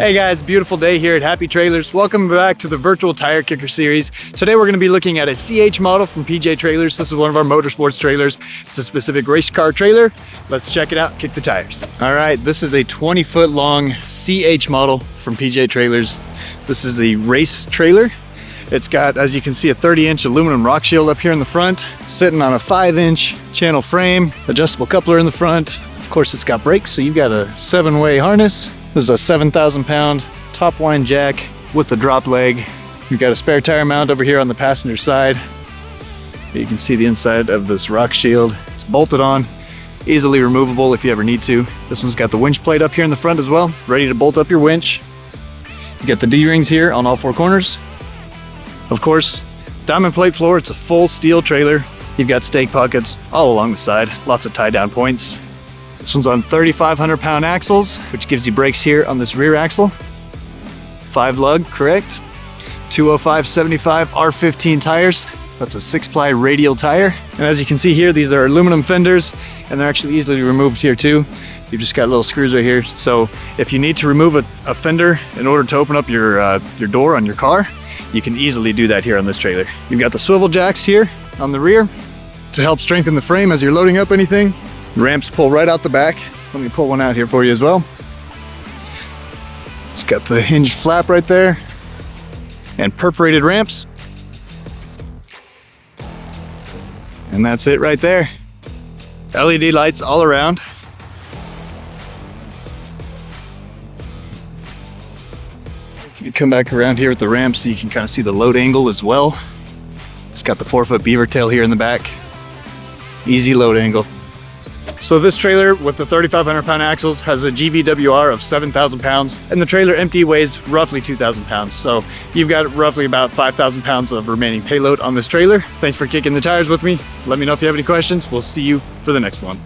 Hey guys, beautiful day here at Happy Trailers. Welcome back to the virtual tire kicker series. Today we're going to be looking at a CH model from PJ Trailers. This is one of our motorsports trailers. It's a specific race car trailer. Let's check it out, kick the tires. All right, this is a 20-foot long CH model from PJ Trailers. This is a race trailer. It's got, as you can see, a 30-inch aluminum rock shield up here in the front, sitting on a 5-inch channel frame, adjustable coupler in the front. Of course, it's got brakes, so you've got a 7-way harness. This is a 7,000-pound top line jack with the drop leg. You've got a spare tire mount over here on the passenger side. You can see the inside of this rock shield. It's bolted on, easily removable if you ever need to. This one's got the winch plate up here in the front as well, ready to bolt up your winch. You got the D-rings here on all four corners. Of course, diamond plate floor. It's a full steel trailer. You've got stake pockets all along the side, lots of tie-down points. This one's on 3,500-pound axles, which gives you brakes here on this rear axle. 5 lug, correct. 205/75 R15 tires. That's a 6-ply radial tire. And as you can see here, these are aluminum fenders, and they're actually easily removed here too. You've just got little screws right here. So if you need to remove a fender in order to open up your door on your car, you can easily do that here on this trailer. You've got the swivel jacks here on the rear to help strengthen the frame as you're loading up anything. Ramps pull right out the back. Let me pull one out here for you as well. It's got the hinged flap right there and perforated ramps. And that's it right there. LED lights all around. You come back around here with the ramp so you can kind of see the load angle as well. It's got the 4-foot beaver tail here in the back. Easy load angle. So this trailer with the 3,500-pound axles has a GVWR of 7,000 pounds, and the trailer empty weighs roughly 2,000 pounds. So you've got roughly about 5,000 pounds of remaining payload on this trailer. Thanks for kicking the tires with me. Let me know if you have any questions. We'll see you for the next one.